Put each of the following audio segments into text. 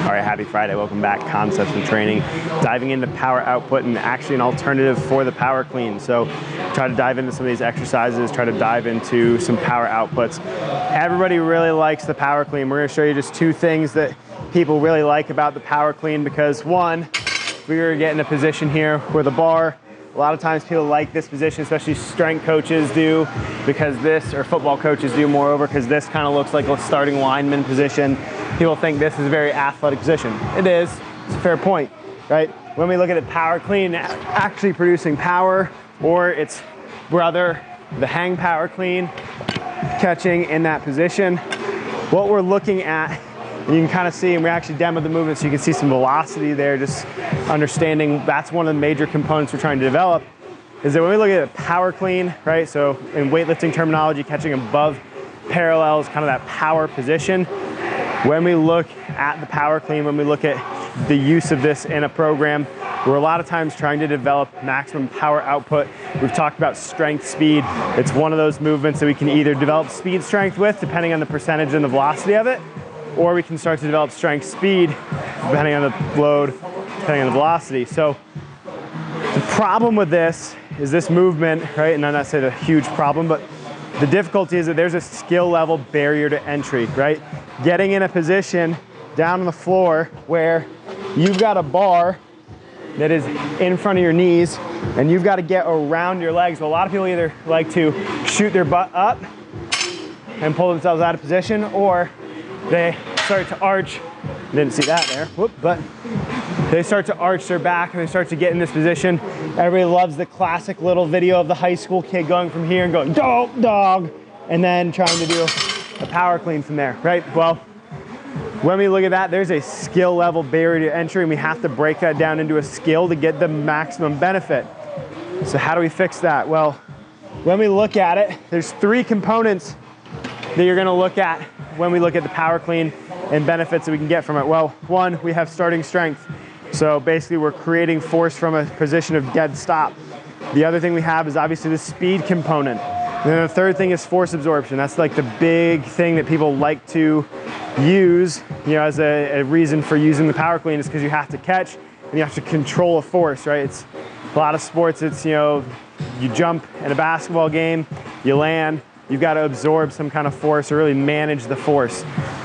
All right, happy Friday, welcome back. Concepts and training, diving into power output and actually an alternative for the power clean. So try to dive into some of these exercises, try to dive into some power outputs. Everybody really likes the power clean. We're gonna show you just two things that people really like about the power clean, because one, we're gonna get in a position here where the bar, a lot of times people like this position, especially strength coaches do, because this, or football coaches do moreover, because this kind of looks like a starting lineman position. People think this is a very athletic position. It is, it's a fair point, right? When we look at the power clean, actually producing power, or its brother, the hang power clean, catching in that position, what we're looking at, you can kind of see, and we actually demoed the movement so you can see some velocity there, just understanding that's one of the major components we're trying to develop, is that when we look at a power clean, right, so in weightlifting terminology, catching above parallels, kind of that power position. When we look at the power clean, when we look at the use of this in a program, we're a lot of times trying to develop maximum power output. We've talked about strength, speed. It's one of those movements that we can either develop speed strength with, depending on the percentage and the velocity of it, or we can start to develop strength speed, depending on the load, depending on the velocity. So the problem with this is this movement, right? And I'm not saying a huge problem, but the difficulty is that there's a skill level barrier to entry, right? Getting in a position down on the floor where you've got a bar that is in front of your knees and you've got to get around your legs. Well, a lot of people either like to shoot their butt up and pull themselves out of position, or they start to arch. Didn't see that there, whoop, but they start to arch their back and they start to get in this position. Everybody loves the classic little video of the high school kid going from here and going, dog, dog, and then trying to do a power clean from there, right? Well, when we look at that, there's a skill level barrier to entry, and we have to break that down into a skill to get the maximum benefit. So how do we fix that? Well, when we look at it, there's three components that you're gonna look at when we look at the power clean and benefits that we can get from it. Well, one, we have starting strength. So basically we're creating force from a position of dead stop. The other thing we have is obviously the speed component. And then the third thing is force absorption. That's like the big thing that people like to use, as a reason for using the power clean, is because you have to catch and you have to control a force, right? It's a lot of sports, it's, you jump in a basketball game, you land, you've got to absorb some kind of force or really manage the force.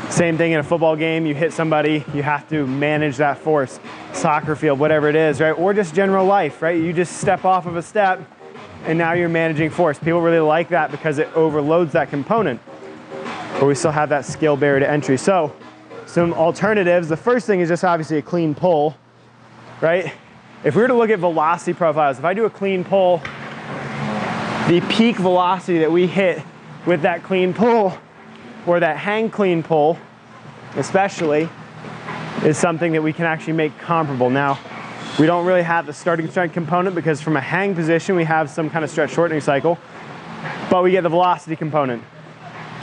Same thing in a football game, you hit somebody, you have to manage that force. Soccer field, whatever it is, right? Or just general life, right? You just step off of a step and now you're managing force. People really like that because it overloads that component, but we still have that skill barrier to entry. So some alternatives, the first thing is just obviously a clean pull, right? If we were to look at velocity profiles, if I do a clean pull, the peak velocity that we hit with that clean pull, or that hang clean pull especially, is something that we can actually make comparable. Now, we don't really have the starting strength component because from a hang position we have some kind of stretch shortening cycle, but we get the velocity component.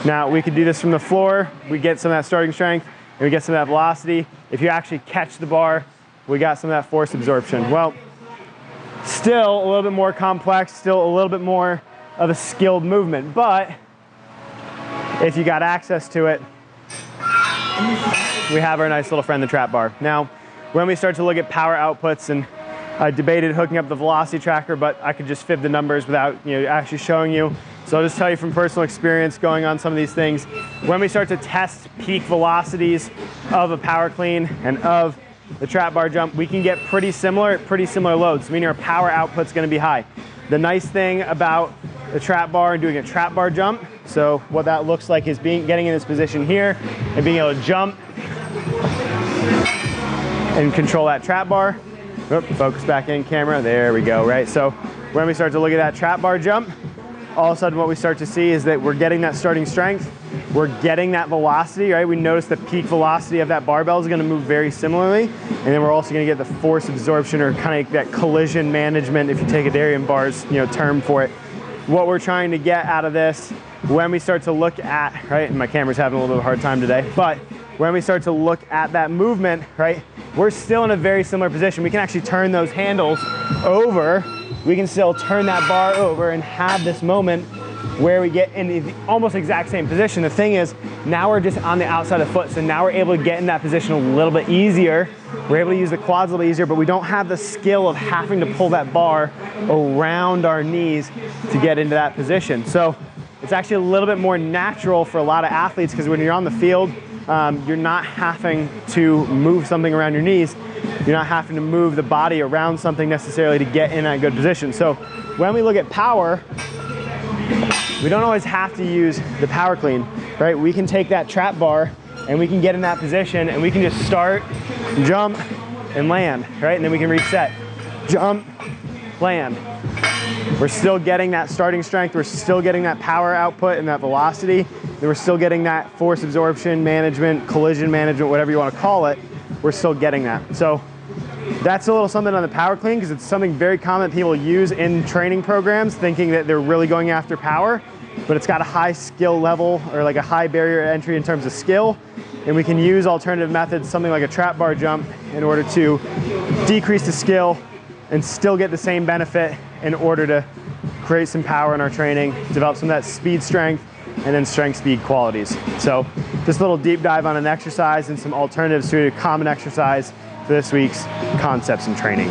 Now, we could do this from the floor, we get some of that starting strength, and we get some of that velocity. If you actually catch the bar, we got some of that force absorption. Well, still a little bit more complex, still a little bit more of a skilled movement, but if you got access to it, we have our nice little friend, the trap bar. Now, when we start to look at power outputs, and I debated hooking up the velocity tracker, but I could just fib the numbers without actually showing you. So I'll just tell you from personal experience going on some of these things. When we start to test peak velocities of a power clean and of the trap bar jump, we can get pretty similar loads, meaning our power output's gonna be high. The nice thing about the trap bar and doing a trap bar jump, so what that looks like is getting in this position here and being able to jump and control that trap bar. Oop, focus back in camera, there we go, right? So when we start to look at that trap bar jump, all of a sudden what we start to see is that we're getting that starting strength, we're getting that velocity, right? We notice the peak velocity of that barbell is gonna move very similarly, and then we're also gonna get the force absorption, or kind of that collision management, if you take a Darien bar's term for it. What we're trying to get out of this, when we start to look at, right, and my camera's having a little bit of a hard time today, but when we start to look at that movement, right, we're still in a very similar position. We can actually turn those handles over. We can still turn that bar over and have this moment where we get in the almost exact same position. The thing is, now we're just on the outside of the foot, so now we're able to get in that position a little bit easier. We're able to use the quads a little bit easier, but we don't have the skill of having to pull that bar around our knees to get into that position. So it's actually a little bit more natural for a lot of athletes, because when you're on the field, you're not having to move something around your knees. You're not having to move the body around something necessarily to get in that good position. So when we look at power, we don't always have to use the power clean, right? We can take that trap bar and we can get in that position and we can just start, jump, and land, right? And then we can reset. Jump, land. We're still getting that starting strength, we're still getting that power output and that velocity, and we're still getting that force absorption management, collision management, whatever you want to call it, we're still getting that. So that's a little something on the power clean, because it's something very common people use in training programs, thinking that they're really going after power, but it's got a high skill level, or like a high barrier to entry in terms of skill, and we can use alternative methods, something like a trap bar jump, in order to decrease the skill and still get the same benefit in order to create some power in our training, develop some of that speed strength, and then strength speed qualities. So just a little deep dive on an exercise and some alternatives to a common exercise for this week's concepts in training.